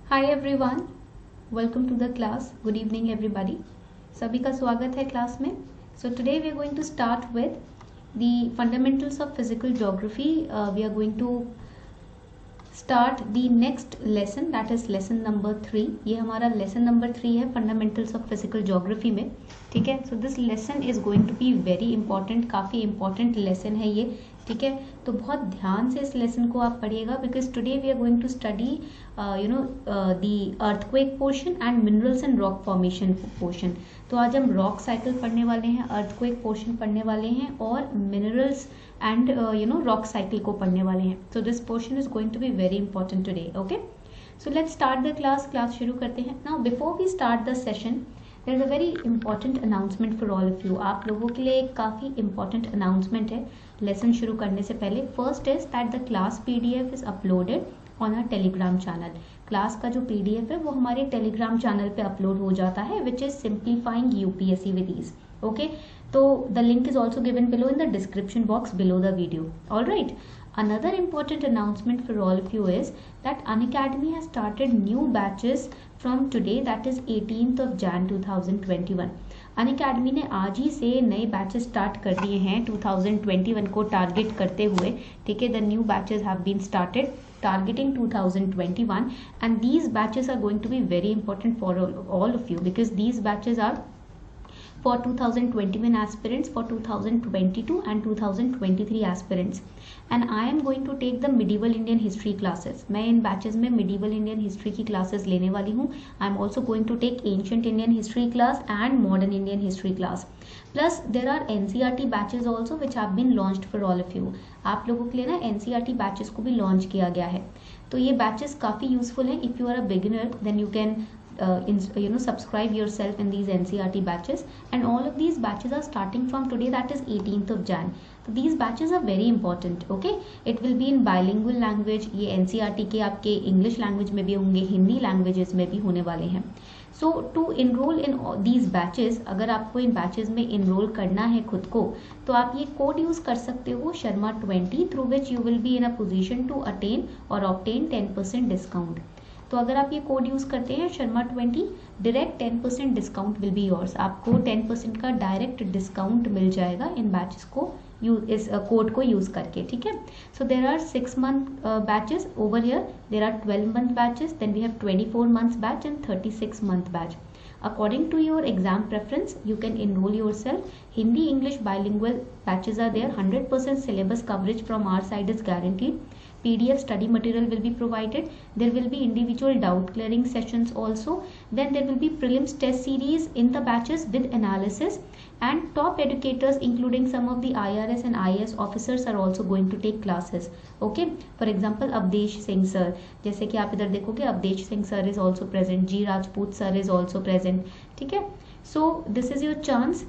Hi everyone, welcome to the class. Good evening everybody. सभी का स्वागत है क्लास में. So today we are going to start with the fundamentals of physical geography. We are going to start the next lesson, that is lesson number 3. ये हमारा lesson number 3 है fundamentals of physical geography में. ठीक है. So this lesson is going to be very important. काफ़ी important lesson है ये. ठीक है. तो बहुत ध्यान से इस लेसन को आप पढ़िएगा because today we are going to study the earthquake portion and minerals and rock formation portion. तो आज हम रॉक साइकिल पढ़ने वाले हैं, अर्थक्वेक पोर्शन पढ़ने वाले हैं और मिनरल्स एंड रॉक साइकिल को पढ़ने वाले हैं. So this portion is going to be very important today. Okay, so let's start the class शुरू करते हैं. Now before we start the session there is a very important announcement for all of you. आप लोगों के लिए एक काफ़ी important announcement है लेसन शुरू करने से पहले. First is that the class PDF is uploaded on our Telegram channel. Class का जो पीडीएफ है वो हमारे टेलीग्राम चैनल पे अपलोड हो जाता है which is simplifying UPSC with ease. Okay, तो the link is also given below in the description box below the video. All right. Another important announcement for all of you is that Unacademy has started new batches from today, that is 18th of Jan 2021. Unacademy ने आज ही से नए batches start कर दिए हैं 2021 को target करते हुए. ठीक है. The new batches have been started targeting 2021 and these batches are going to be very important for all of you because these batches are for 2021 aspirants, for 2022 and 2023 aspirants, and I am going to take the medieval Indian history classes. मैं इन batches में medieval Indian history की classes लेने वाली हूँ. I am also going to take ancient Indian history class and modern Indian history class. Plus there are NCERT batches also which have been launched for all of you. आप लोगों के लिए ना NCERT batches को भी launch किया गया है. तो ये batches काफ़ी useful हैं. If you are a beginner then you can subscribe yourself in these NCERT batches, and all of these batches are starting from today, that is 18th of Jan. So these batches are very important. Okay, it will be in bilingual language. ये NCERT के आपके English language में भी होंगे, Hindi languages में भी होने वाले हैं. So to enroll in these batches, अगर आपको इन batches में enroll करना है खुद को, तो आप ये कोड यूज कर सकते हो Sharma20, through which you will be in a position to attain or obtain 10% discount. तो अगर आप ये कोड यूज करते हैं Sharma20, direct 10% discount will be yours. आपको 10% का डायरेक्ट डिस्काउंट मिल जाएगा इन बैचेस को इस कोड को यूज करके. ठीक है. So there are 6 month batches over here. There are 12 month batches, then we have 24 months batch and 36 month batch. According to your exam preference, you can enroll yourself. Hindi English bilingual batches are there. 100% syllabus coverage from our side is guaranteed. PDF study material will be provided. There will be individual doubt clearing sessions also. Then there will be prelims test series in the batches with analysis, and top educators including some of the IRS and IAS officers are also going to take classes. Okay, for example Avdesh Singh sir, जैसे कि आप इधर देखोगे Avdesh Singh sir is also present, G Rajput sir is also present. ठीक है. So this is your chance.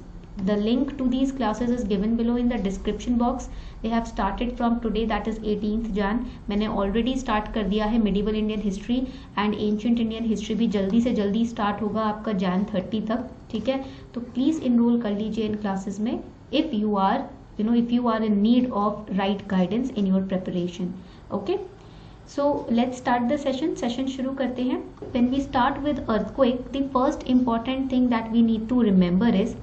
The link to these classes is given below in the description box. They have started from today, that is 18th Jan. मैंने already start कर दिया है medieval Indian history and ancient Indian history भी जल्दी से जल्दी start होगा आपका Jan 30 तक. ठीक है. तो please enroll कर लीजिए इन classes में if you are in need of right guidance in your preparation. Okay. So let's start the session. Session शुरू करते हैं. When we start with earthquake, the first important thing that we need to remember is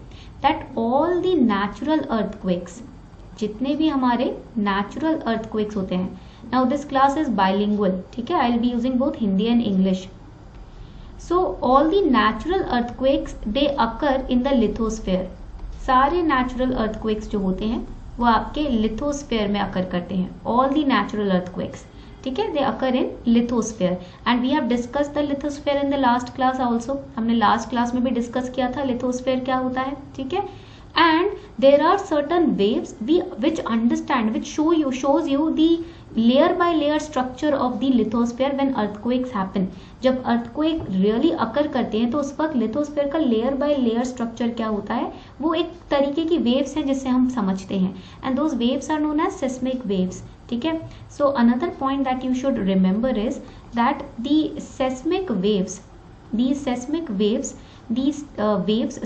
that all the natural earthquakes, जितने भी हमारे natural earthquakes होते हैं, now this class is bilingual. ठीक है. I'll be using both Hindi and English. So all the natural earthquakes they occur in the lithosphere. सारे natural earthquakes जो होते हैं वो आपके lithosphere में occur करते हैं. All the natural earthquakes. ठीक है. They occur in lithosphere and we have discuss the lithosphere in the last class also. हमने लास्ट क्लास में भी डिस्कस किया था लिथोस्फेयर क्या होता है. ठीक है. And there are certain waves which understand which shows you the layer by layer structure of the lithosphere when earthquakes happen. जब earthquake really occur करते हैं तो उस वक्त lithosphere का layer by layer structure क्या होता है, वो एक तरीके की waves हैं जिससे हम समझते हैं, and those waves are known as seismic waves. ठीक है. So another point that you should remember is that these seismic waves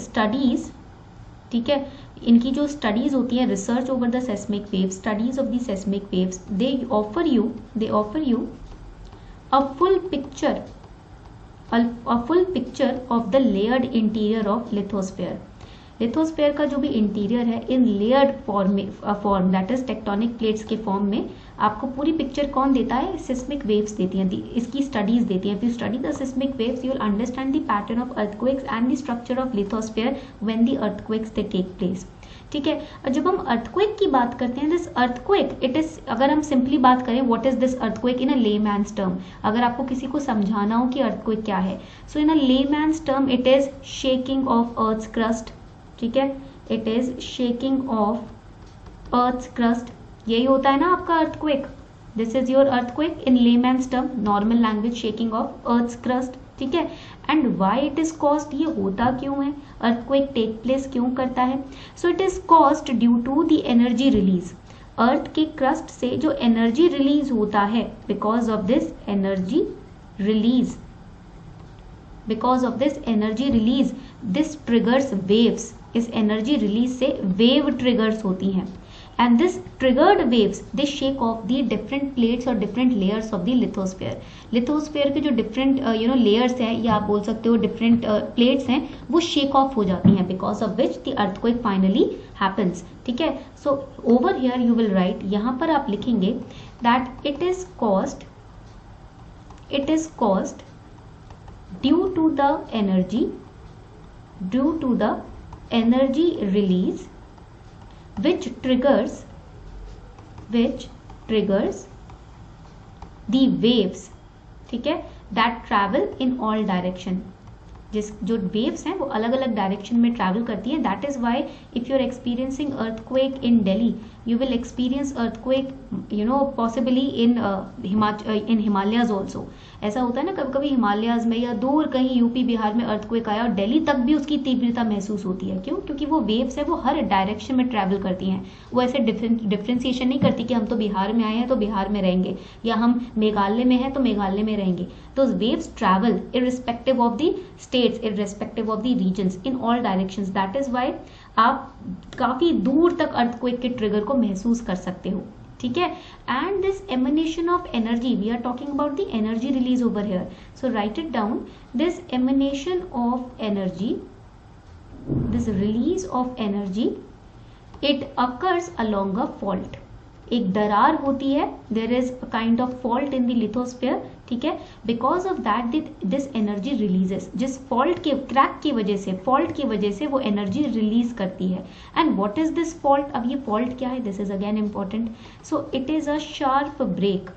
studies, ठीक है, इनकी जो स्टडीज होती है, research over the seismic waves, studies of the seismic waves, they offer you a full picture a full picture of the layered interior of lithosphere. Lithosphere का जो भी interior है in layered form that is tectonic plates के form में आपको पूरी picture कौन देता है? सिस्मिक वेव्स देती हैं, इसकी स्टडीज देती हैं. If you study the seismic waves you will understand the pattern of earthquakes and the structure of lithosphere when the earthquakes they take place. ठीक है. और जब हम अर्थक्वेक की बात करते हैं, दिस अर्थक्वेक इट इज, अगर हम सिंपली बात करें what is this earthquake in a layman's term, अगर आपको किसी को समझाना हो कि अर्थक्वेक क्या है, so in a layman's term it is shaking of earth's crust. ठीक है, it is shaking of earth's crust. यही होता है ना आपका earthquake. This is your earthquake in layman's term, normal language, shaking of earth's crust. ठीक है. And why it is caused, ये होता क्यों है, अर्थक्वेक टेक प्लेस क्यों करता है? So it is caused due to the energy release. Earth के क्रस्ट से जो एनर्जी रिलीज होता है, because of this energy release, because of this energy release this triggers waves. इस एनर्जी रिलीज से वेव ट्रिगर्स होती हैं. And this triggered waves they shake off the different plates or different layers of the lithosphere. Lithosphere के जो different layers हैं, या आप बोल सकते हो different plates हैं, वो shake off हो जाती हैं, because of which the earthquake finally happens. ठीक है. So over here you will write, यहाँ पर आप लिखेंगे that it is caused due to the energy release which triggers the waves. ठीक है, that travel in all direction. जो waves हैं वो अलग अलग डायरेक्शन में ट्रैवल करती हैं. That is why if you are experiencing earthquake in Delhi you will experience earthquake possibly in Himalayas also. ऐसा होता है ना, कभी कभी हिमालयाज में या दूर कहीं यूपी बिहार में अर्थक्वेक आया और दिल्ली तक भी उसकी तीव्रता महसूस होती है. क्यों? क्योंकि वो वेव्स है वो हर डायरेक्शन में ट्रैवल करती हैं. वो ऐसे डिफ्रेंसिएशन नहीं करती कि हम तो बिहार में आए हैं तो बिहार में रहेंगे, या हम मेघालय में हैं तो मेघालय में रहेंगे. तो waves travel irrespective of the states, irrespective of the regions, in all directions. That is why आप काफी दूर तक अर्थक्वेक के ट्रिगर को महसूस कर सकते हो. ठीक है. And this emanation of energy, we are talking about the energy release over here. So write it down. This emanation of energy, this release of energy, it occurs along a fault. एक दरार होती है, there is a kind of fault in the lithosphere. ठीक है. Because of that this energy releases, जिस fault के crack की वजह से, फॉल्ट की वजह से वो एनर्जी रिलीज करती है. And what is this fault? अब ये फॉल्ट क्या है? This is again important. So it is a sharp break,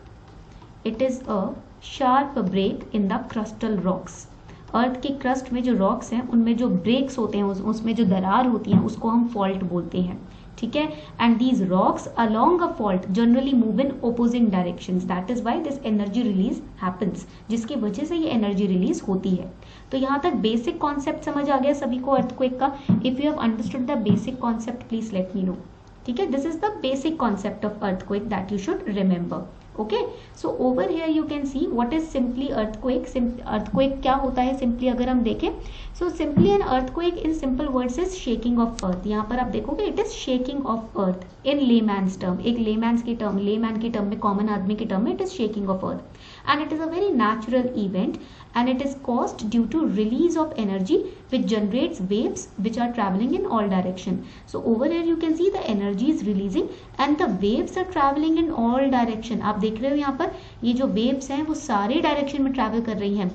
it is a sharp break in the crustal rocks. Earth के क्रस्ट में जो रॉक्स हैं उनमें जो ब्रेक्स होते हैं, उसमें जो दरार होती है उसको हम फॉल्ट बोलते हैं. ठीक है. And these rocks along a fault generally move in opposing directions. That is why this energy release happens, जिसकी वजह से ये एनर्जी रिलीज होती है. तो यहाँ तक बेसिक कॉन्सेप्ट समझ आ गया सभी को अर्थक्वेक का. If you have understood the basic concept please let me no. ठीक है. This is the basic concept of earthquake that you should remember. Okay. So over here you can see what is simply earthquake. Earthquake क्या होता है simply अगर हम देखें, so simply an earthquake in simple words is shaking of earth. यहाँ पर आप देखोगे it is shaking of earth in layman's term. एक लेमैन्स की टर्म, लेमैन की टर्म में, कॉमन आदमी की टर्म में it is shaking of earth. And it is a very natural event and it is caused due to release of energy which generates waves which are traveling in all direction. So over here you can see the energy is releasing and the waves are traveling in all direction. आप देख रहे हो यहाँ पर ये जो waves हैं वो सारे डायरेक्शन में ट्रैवल कर रही हैं,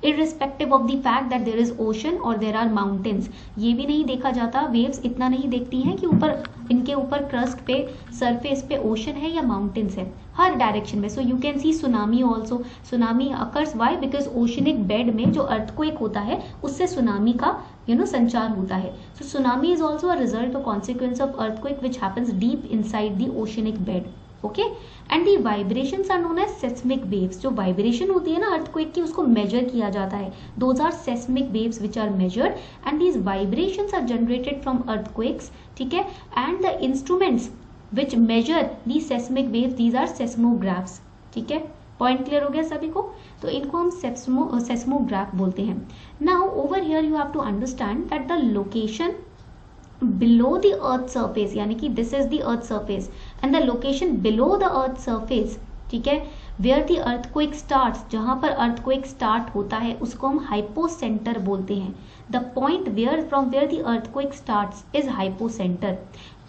irrespective of the fact that there is ocean or there are mountains. ये भी नहीं देखा जाता, waves इतना नहीं देखती हैं कि ऊपर इनके ऊपर क्रस्ट पे, सरफेस पे ओशन है या माउंटेन्स है, हर डायरेक्शन में. So you can see tsunami also. Tsunami occurs why? Because oceanic bed में जो अर्थक्वेक होता है उससे सुनामी का संचार होता है. So tsunami is also a result और consequence of earthquake which happens deep inside the oceanic bed. Okay. And the vibrations are known as seismic waves. जो वाइब्रेशन होती है ना अर्थक्वेक की उसको मेजर किया जाता है. Those are seismic waves which are measured and these vibrations are generated from earthquakes. ठीक है. And the instruments which measure these seismic waves, these are seismographs. ठीक है. पॉइंट क्लियर हो गया सभी को? तो इनको हम सेस्मोग्राफ बोलते हैं. Now over here you have to understand that the location below the earth surface, यानी कि this is the earth surface and the location below the earth surface, ठीक है, वेयर द अर्थक्वेक स्टार्ट्स, जहां पर earthquake start होता है उसको हम हाइपोसेंटर बोलते हैं। The point where from where the earthquake starts is hypocentre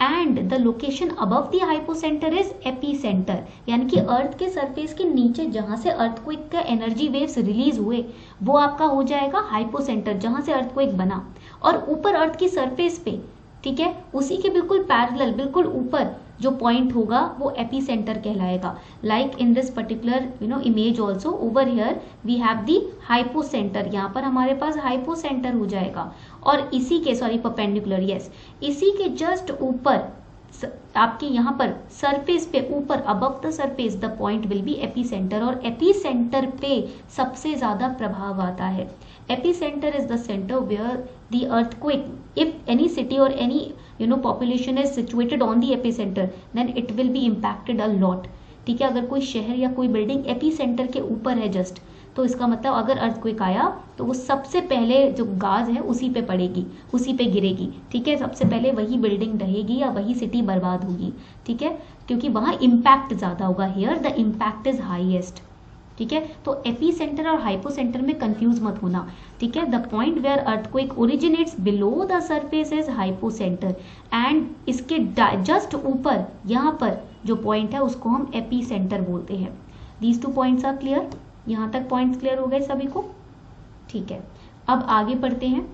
and the location above the hypocentre is epicentre, यानी कि अर्थ के सरफेस के नीचे जहां से अर्थक्वेक का एनर्जी वेव्स रिलीज हुए वो आपका हो जाएगा हाइपोसेंटर, जहां से अर्थक्वेक बना। और ऊपर अर्थ की सरफेस पे, ठीक है, उसी के बिल्कुल पैरेलल, बिल्कुल ऊपर जो पॉइंट होगा वो एपीसेंटर कहलाएगा। Like in this particular image also over here we have the hypocentre, यहाँ पर हमारे पास हाइपोसेंटर हो जाएगा। और इसी के परपेंडिकुलर, यस, इसी के जस्ट ऊपर आपके यहाँ पर सरफेस पे ऊपर above the surface the point will be epicentre, और एपीसेंटर पे सबसे ज्यादा प्रभाव आता है। Epicentre is the centre where the earthquake, if any city और any population is situated on the epicenter then it will be impacted a lot। ठीक है, अगर कोई शहर या कोई बिल्डिंग एपीसेंटर के ऊपर है जस्ट, तो इसका मतलब अगर अर्थक्वेक आया तो वो सबसे पहले जो गाज है उसी पे पड़ेगी, उसी पे गिरेगी। ठीक है, सबसे पहले वही बिल्डिंग रहेगी या वही सिटी बर्बाद होगी। ठीक है, क्योंकि वहां इम्पैक्ट ज्यादा होगा, here the impact is highest. ठीक है, तो एपीसेंटर और हाइपोसेंटर में कंफ्यूज मत होना। ठीक है, the point where earthquake originates below the surface is hypocentre and इसके जस्ट ऊपर यहाँ पर जो पॉइंट है उसको हम एपीसेंटर बोलते हैं। These 2 points are clear. यहाँ तक पॉइंट्स क्लियर हो गए सभी को? ठीक है, अब आगे बढ़ते हैं।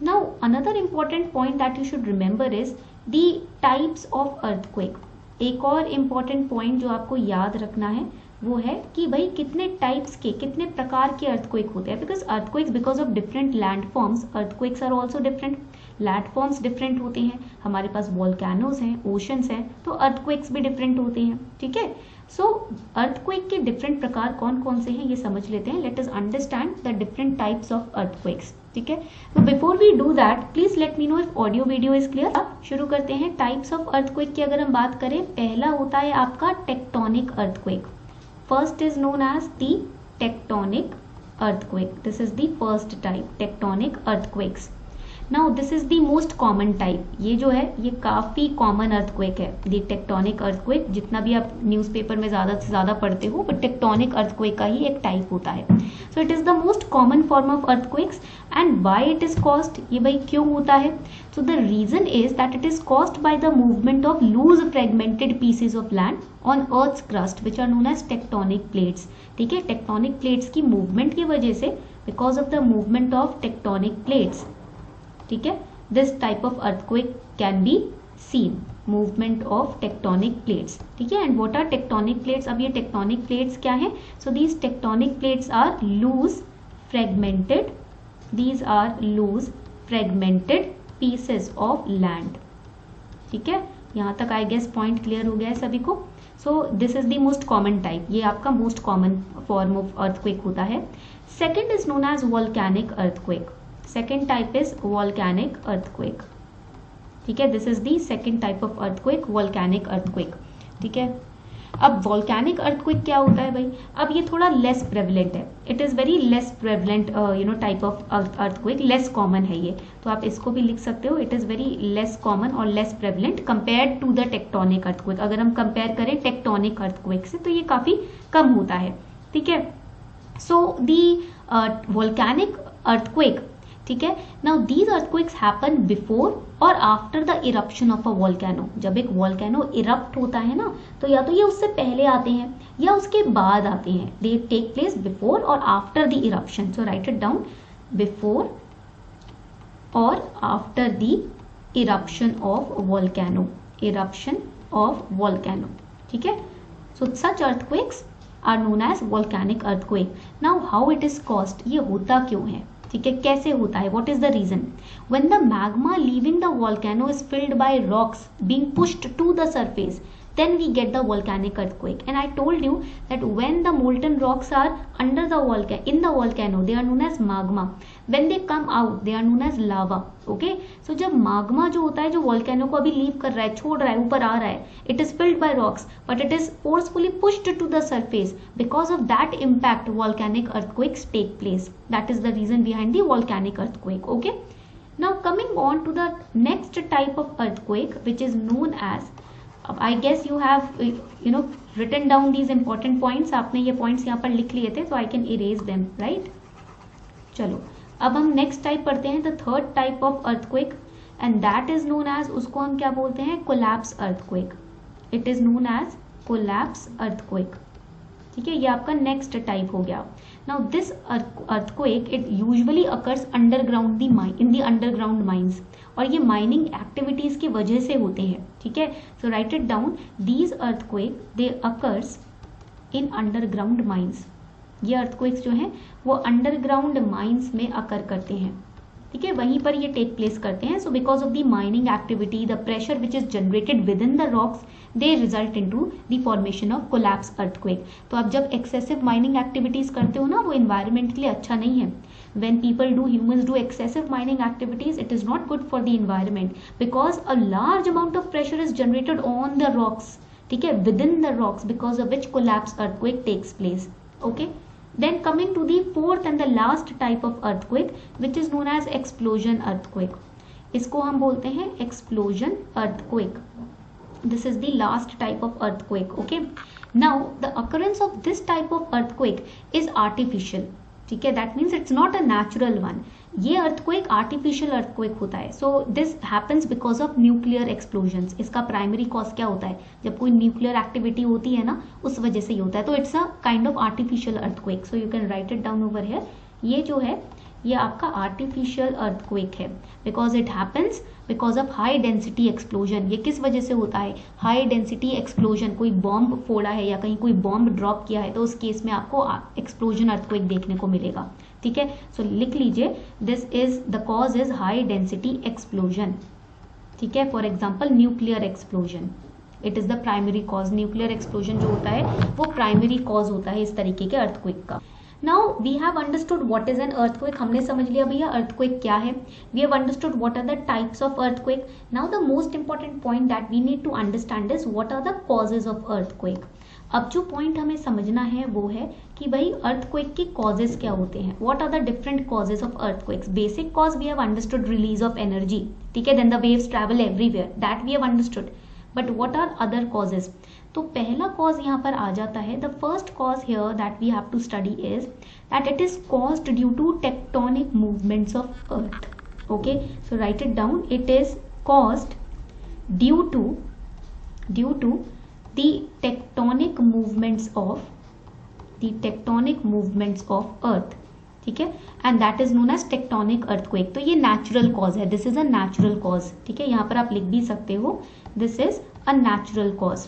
Now another important point that you should remember is the types of earthquake. एक और इम्पॉर्टेंट पॉइंट जो आपको याद रखना है वो है कि भाई कितने टाइप्स के, कितने प्रकार के अर्थक्वेक होते हैं। Because earthquakes, because of different landforms, earthquakes are also different, landforms different होते हैं। हमारे पास वॉल्केनोज हैं, ओशंस हैं, तो अर्थक्वेक्स भी डिफरेंट होते हैं। ठीक है, सो अर्थक्वेक के डिफरेंट प्रकार कौन कौन से हैं ये समझ लेते हैं। Let us understand the different types of earthquakes. ठीक है, तो before we do that please let me know if audio video is clear. अब शुरू करते हैं। टाइप्स ऑफ अर्थक्वेक की अगर हम बात करें, पहला होता है आपका tectonic earthquake. First is known as the tectonic earthquake. This is the first type, tectonic earthquakes. Now this is the most common type. ये जो है ये काफी कॉमन अर्थक्वेक है, the tectonic earthquake। जितना भी आप न्यूज़पेपर में ज्यादा से ज्यादा पढ़ते हो, बट टेक्टोनिक अर्थक्वेक का ही एक टाइप होता है। So it is the most common form of earthquakes and why it is caused, ये भाई क्यों होता है? So the reason is that it is caused by the movement of loose fragmented pieces of land on Earth's crust which are known as tectonic plates। ठीक है, tectonic plates की movement की वजह से, because of the movement of tectonic plates, ठीक है, this type of earthquake can be seen, movement of tectonic plates. ठीक है, and what are tectonic plates? अब ये टेक्टोनिक प्लेट्स क्या है? So these tectonic plates are loose fragmented, these are loose fragmented pieces of land। ठीक है, यहाँ तक आई गेस पॉइंट क्लियर हो गया है सभी को। So this is the most common type, ये आपका most common form of earthquake होता है। Second is known as volcanic earthquake. Second type is volcanic earthquake. ठीक है, this is the second type of earthquake, volcanic earthquake. ठीक है, अब volcanic earthquake क्या होता है भाई? अब ये थोड़ा लेस प्रेवलेंट है, it is very less prevalent type of earthquake, less common है ये, तो आप इसको भी लिख सकते हो। It is very less common और less prevalent compared to the tectonic earthquake. अगर हम कंपेयर करें टेक्टोनिक अर्थक्वेक से तो ये काफी कम होता है। ठीक है, सो दी वॉल्केनिक अर्थक्वेक, ठीक है, now these earthquakes happen before और after the eruption of a volcano. जब एक वॉल्केनो इरप्ट होता है ना, तो या तो ये उससे पहले आते हैं या उसके बाद आते हैं। दे टेक प्लेस बिफोर और after the eruption. So write it down, before और after the eruption of volcano, eruption of volcano. ठीक है, so such earthquakes are known as volcanic earthquake. Now how it is caused, ये होता क्यों है? ठीक है, कैसे होता है? What is the reason? When the magma leaving the volcano is filled by rocks being pushed to the surface, then we get the volcanic earthquake। And I told you that when the molten rocks are under the in the volcano, they are known as magma। when they come out, they are known as lava। okay, so जब magma जो होता है, जो volcano को अभी leave कर रहा है, छोड़ रहा है, ऊपर आ रहा है, it is filled by rocks but it is forcefully pushed to the surface। because of that impact volcanic earthquakes take place। that is the reason behind the volcanic earthquake। okay, now coming on to the next type of earthquake which is known as, I guess you have written down these important points. आपने ये points यहाँ पर लिख लिए थे, so I can erase them, right? चलो अब हम next type पढ़ते हैं, the third type of earthquake, and that is known as, उसको हम क्या बोलते हैं, collapse earthquake. It is known as collapse earthquake. ठीक है, ये आपका नेक्स्ट टाइप हो गया. Now this earthquake it usually occurs underground in the underground mines, और ये माइनिंग एक्टिविटीज की वजह से होते हैं. ठीक है, so write it down, these earthquake they occurs in underground mines. ये अर्थक्वेक्स जो हैं वो अंडरग्राउंड माइंस में अकर करते हैं. ठीक है, वहीं पर ये टेक प्लेस करते हैं. So because of the mining activity, the pressure which is generated with in the rocks, they result into the formation of collapse earthquake. तो अब जब एक्सेसिव माइनिंग एक्टिविटीज करते हो ना, वो इन्वायरमेंट के लिए अच्छा नहीं है. When people do, humans do excessive mining activities, it is not good for the environment because a large amount of pressure is generated on the rocks. ठीक है, within the rocks, because of which collapse earthquake takes place. Okay. Then coming to the fourth and the last type of earthquake, which is known as explosion earthquake. इसको हम बोलते हैं explosion earthquake. This is the last type of earthquake. Okay. Now the occurrence of this type of earthquake is artificial. ठीक है, that means it's not a natural one. ये earthquake artificial earthquake होता है. So this happens because of nuclear explosions. इसका primary cause क्या होता है, जब कोई न्यूक्लियर एक्टिविटी होती है ना, उस वजह से ही होता है. तो it's a kind of artificial earthquake. So you can write it down over here. ये जो है ये आपका आर्टिफिशियल अर्थक्वेक है because it happens because of high density explosion. ये किस वजह से होता है, हाई डेंसिटी एक्सप्लोजन. कोई बॉम्ब फोड़ा है या कहीं कोई बॉम्ब ड्रॉप किया है तो उस केस में आपको एक्सप्लोजन अर्थक्वेक देखने को मिलेगा. ठीक है, सो लिख लीजिए, this is the cause is high density explosion. ठीक है, for example nuclear explosion, it is the primary cause. Nuclear explosion जो होता है वो प्राइमरी कॉज होता है इस तरीके के अर्थक्वेक का. Now we have understood what is an earthquake. हमने समझ लिया भैया earthquake क्या है. We have understood what are the types of earthquake. Now the most important point that we need to understand is what are the causes of earthquake. अब जो point हमें समझना है वो है कि भाई earthquake की causes क्या होते हैं. What are the different causes of earthquakes. Basic cause we have understood, release of energy. ठीक है, then the waves travel everywhere, that we have understood. But what are other causes? तो पहला cause यहाँ पर आ जाता है. The first cause here that we have to study is that it is caused due to tectonic movements of earth. Okay, so write it down. It is caused due to the tectonic movements of earth. ठीक है, and that is known as tectonic earthquake. तो ये natural cause है. This is a natural cause. ठीक है, यहाँ पर आप लिख भी सकते हो, this is a natural cause.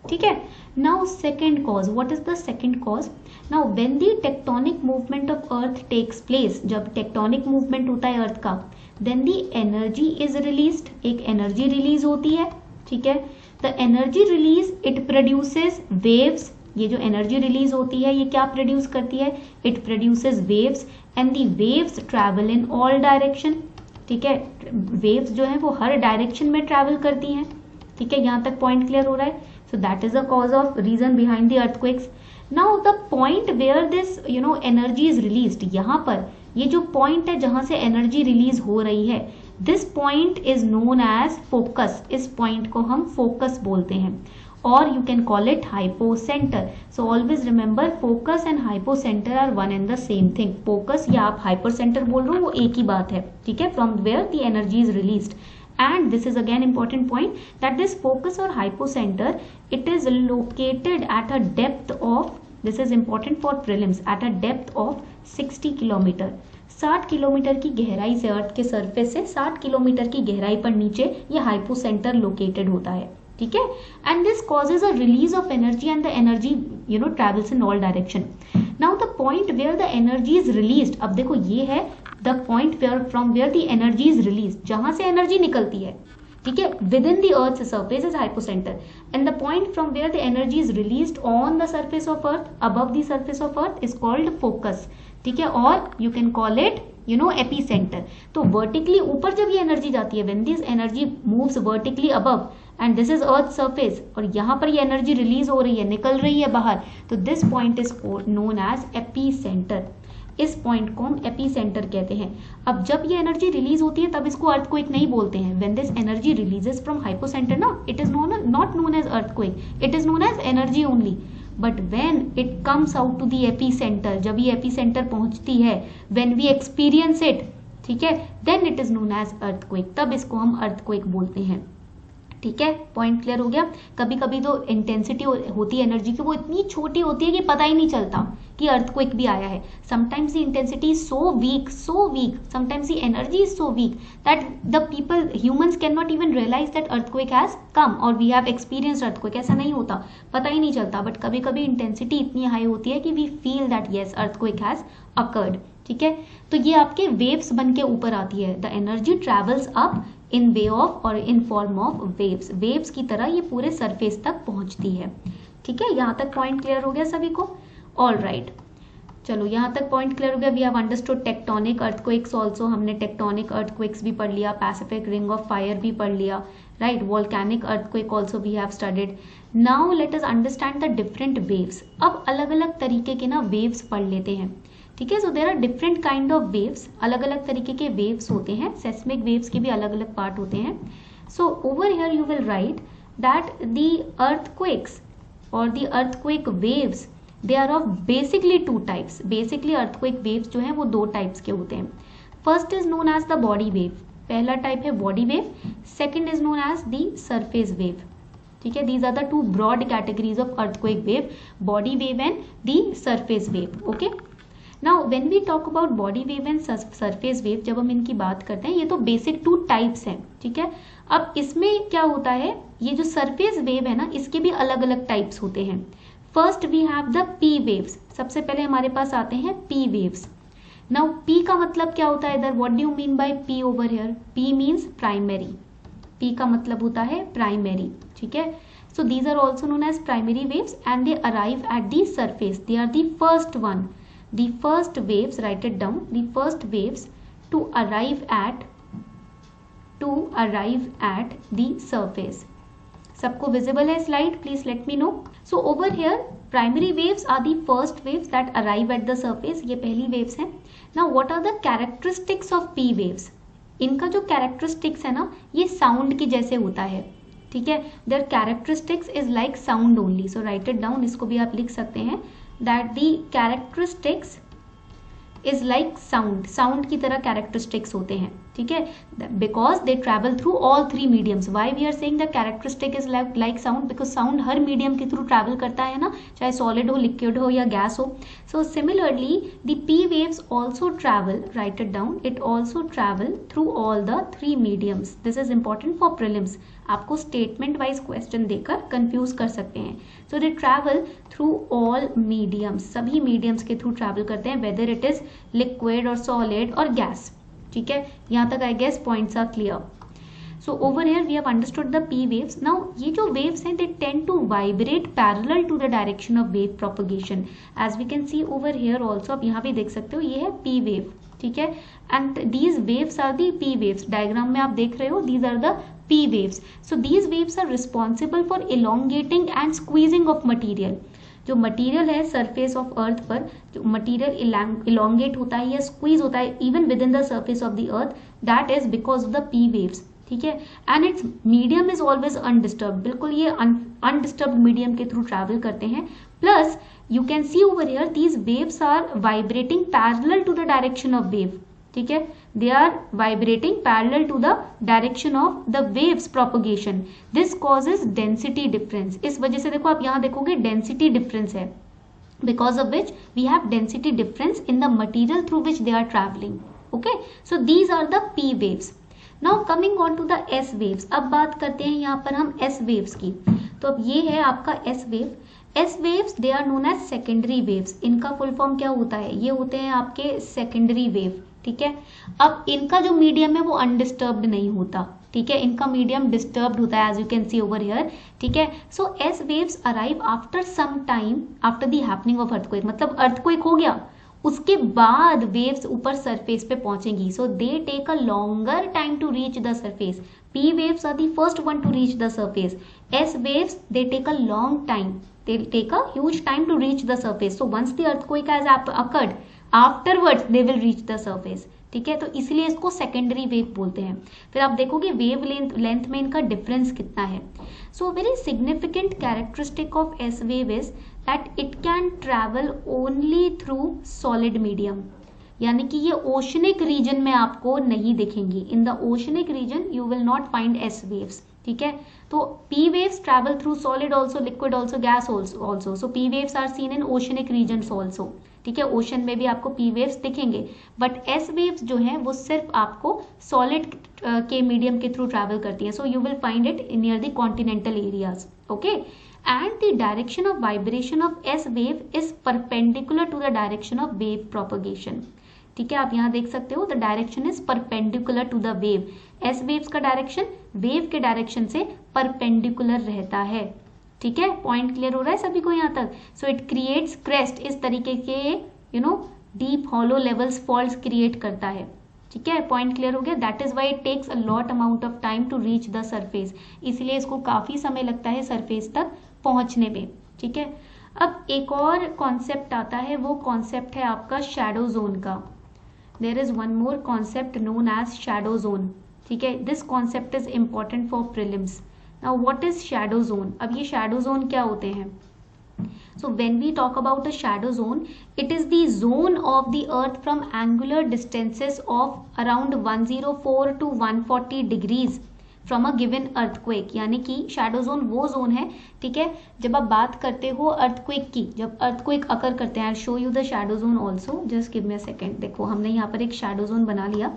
ठीक है, now second cause. What is the second cause. Now when the tectonic movement of earth takes place, जब टेक्टोनिक मूवमेंट होता है अर्थ का, then the energy is released. एक एनर्जी रिलीज होती है. ठीक है, the energy release it produces waves. ये जो एनर्जी रिलीज होती है ये क्या प्रोड्यूस करती है, it produces waves, and the waves travel in all direction. ठीक है, वेव्स जो है वो हर डायरेक्शन में ट्रैवल करती हैं. ठीक है, यहाँ तक पॉइंट क्लियर हो रहा है. So that is the cause of reason behind the earthquakes. Now the point where this energy is released, यहाँ पर ये जो point है जहाँ से energy release हो रही है, this point is known as focus. इस point को हम focus बोलते हैं, or you can call it hypocenter. So always remember focus and hypocenter are one and the same thing. Focus या आप hypercenter बोल रहे हो वो एक ही बात है. ठीक है, from where the energy is released. And this is again important point that this focus or hypocenter, it is located at a depth of, this is important for prelims, at a depth of 60 kilometre. 60 kilometre की गहराई से, अर्थ के surface से 60 kilometre की गहराई पर नीचे ये हाइपोसेंटर लोकेटेड होता है. ठीक है, and this causes a release of energy and the energy travels in all direction. Now the point where the energy is released. अब देखो ये है the point from where the energy is release, जहां से एनर्जी निकलती है. ठीक है, within the earth surface is hypocentre, and the point from where the energy is released on the surface of earth, above the surface of earth, is called focus. ठीक है, और you can call it epicentre. तो vertically ऊपर जब ये energy जाती है, when this energy moves vertically above and this is earth surface, और यहाँ पर ये एनर्जी रिलीज हो रही है, निकल रही है बाहर, तो this point is known as epicentre. इस पॉइंट को हम एपीसेंटर कहते हैं। अब जब ये एनर्जी रिलीज होती है तब इसको अर्थक्वेक नहीं बोलते हैं। When this energy releases from hypocenter ना, it is not known as earthquake, it is known as energy only. But when it comes out to the epicenter, जब ये एपीसेंटर पहुंचती है, व्हेन वी एक्सपीरियंस इट, ठीक है, then it is known as earthquake, तब इसको हम earthquake बोलते हैं। ठीक है, पॉइंट क्लियर हो गया। कभी कभी तो इंटेंसिटी होती है एनर्जी की, वो इतनी छोटी होती है कि पता ही नहीं चलता कि अर्थक्वेक भी आया है। Sometimes the intensity is so weak, sometimes the energy is so weak that the people, humans can not even realise that earthquake has come और वी हैव एक्सपीरियंस्ड अर्थक्वेक। ऐसा नहीं होता, पता ही नहीं चलता। बट कभी कभी इंटेंसिटी इतनी हाई होती है कि we feel that yes earthquake has occurred. ठीक है, तो ये आपके वेव्स बन के ऊपर आती है। The energy travels up in way of और in form of waves, waves की तरह ये पूरे सरफेस तक पहुंचती है। ठीक है, यहाँ तक पॉइंट क्लियर हो गया सभी को? ऑल राइट, चलो यहाँ तक पॉइंट क्लियर हो गया। We have understood tectonic earthquakes also, हमने टेक्टोनिक अर्थक्वेक्स भी पढ़ लिया, पैसिफिक रिंग ऑफ फायर भी पढ़ लिया, right. Volcanic earthquake also we have studied. Now let us understand the different waves. अब अलग अलग तरीके के ना वेव्स पढ़ लेते हैं। ठीक है, so there are different kind of waves, अलग अलग तरीके के वेव्स होते हैं। सेस्मिक वेव्स के भी अलग अलग पार्ट होते हैं। So over here you will write that the earthquakes और the earthquake waves, they are of basically two types. Basically earthquake waves जो हैं वो दो टाइप्स के होते हैं। First is known as the body wave, पहला टाइप है body wave. Second is known as the surface wave. ठीक है, these are the two broad categories of earthquake wave, body wave and the surface wave. Okay, now when we talk about body wave and surface wave, जब हम इनकी बात करते हैं, ये तो बेसिक टू टाइप्स हैं। ठीक है, अब इसमें क्या होता है, ये जो सरफेस वेव है ना, इसके भी अलग अलग टाइप्स होते हैं। First we have the P waves, सबसे पहले हमारे पास आते हैं पी वेव्स। नाउ पी का मतलब क्या होता है इधर, what do you mean by P over here? P means primary, P का मतलब होता है प्राइमरी। ठीक है, so these are also known as primary waves and they arrive at the surface, they are the first one, the first waves, write it down, the first waves to arrive at the surface. सबको visible है slide? Please let me know. So over here primary waves are the first waves that arrive at the surface, ये पहली waves हैं। Now what are the characteristics of P waves? इनका जो characteristics है ना, ये sound की जैसे होता है। ठीक है, their characteristics is like sound only, so write it down, इसको भी आप लिख सकते हैं that the characteristics is like sound की तरह characteristics होते हैं। ठीक है, because they travel through all three mediums. Why we are saying the characteristic is like sound? Because sound her medium के through travel करता है ना, चाहे solid हो, liquid हो या gas हो। So similarly the P waves also travel, write it down, it also travel through all the three mediums. This is important for prelims, आपको स्टेटमेंट वाइज क्वेश्चन देकर कंफ्यूज कर सकते हैं। So they travel through all mediums, सभी mediums के through travel करते हैं, whether it is liquid और सॉलिड और गैस। ठीक है, यहाँ तक I guess points are clear. So over here we have understood the P waves. Now ये जो वेव्स हैं they tend to vibrate parallel to the direction of wave propagation, as we can see over here also. आप यहाँ भी देख सकते हो, ये है पी वेव। ठीक है, and these waves are the P waves, diagram में आप देख रहे हो, these are the P waves. So these waves are responsible for elongating and squeezing of material. जो मटीरियल है सरफेस ऑफ अर्थ पर, जो मटीरियल इलोंगेट होता है या स्क्वीज होता है even within the surface of the earth, that is because of the P waves. ठीक है, and its medium is always undisturb, बिल्कुल ये अनडिस्टर्ब मीडियम के थ्रू ट्रैवल करते हैं। Plus you can see over here these waves are vibrating parallel to the direction of wave. ठीक है, they are vibrating parallel to the direction of the waves propagation. This causes density difference. इस वजह से देखो, आप यहाँ देखोगे density difference है, because of which we have density difference in the material through which they are traveling. Okay, so these are the P waves. Now coming on to the S waves. अब बात करते हैं यहाँ पर हम S waves की। तो अब ये है आपका S wave. S waves they are known as secondary waves. इनका फुल फॉर्म क्या होता है? ये होते हैं आपके secondary wave. ठीक है, अब इनका जो मीडियम है वो अनडिस्टर्ब्ड नहीं होता। ठीक है, इनका मीडियम डिस्टर्ब्ड होता है, as you can see over here. ठीक है, so S waves arrive after some time after the happening of earthquake, मतलब अर्थक्वेक हो गया उसके बाद वेव्स ऊपर सरफेस पे पहुंचेंगी। So they take a longer time to reach the surface. P waves are the first one to reach the surface. S waves they take a long time. They take a huge time to reach the surface. So once the earthquake has occurred, afterwards they will reach the surface, ठीक है, तो इसलिए इसको secondary wave बोलते हैं। फिर आप देखोगे वेव लेंथ में इनका डिफरेंस कितना है। So very significant characteristic of S wave is that it can travel only through solid medium, यानी कि ये ओशनिक रीजन में आपको नहीं दिखेंगी। In the oceanic region you will not find S waves, ठीक है। तो P waves travel through solid also, liquid also, gas also. So P waves are seen in oceanic regions also, ठीक है, ocean में भी आपको पी वेव्स दिखेंगे। But S waves जो हैं वो सिर्फ आपको सॉलिड के मीडियम के थ्रू ट्रैवल करती हैं। So you will find it near the continental areas, okay. And the direction of vibration of S wave is perpendicular to the direction of wave propagation, ठीक है। आप यहाँ देख सकते हो the direction is perpendicular to the wave. S waves का direction wave के direction से परपेंडिकुलर रहता है, ठीक है। पॉइंट क्लियर हो रहा है सभी को यहाँ तक? सो इट क्रिएट्स क्रेस्ट, इस तरीके के deep hollow levels falls create करता है, ठीक है। पॉइंट क्लियर हो गया? That is why it takes a lot amount of time to reach the surface, इसलिए इसको काफी समय लगता है सरफेस तक पहुंचने में, ठीक है। अब एक और कॉन्सेप्ट आता है, वो कॉन्सेप्ट है आपका शैडो जोन का। There is one more concept known as shadow zone, ठीक है। This concept is important for prelims. Now what is shadow zone? अब ये शैडो जोन क्या होते हैं? So when we talk about a shadow zone, it is the zone of the earth from angular distances of around 104 to 140 degrees from a given earthquake, यानी कि shadow zone वो zone है, ठीक है, जब आप बात करते हो अर्थक्वेक की, जब अर्थक्वेक अकर करते हैं। I show you the shadow zone also, just give me a second. देखो हमने यहाँ पर एक शैडो जोन बना लिया,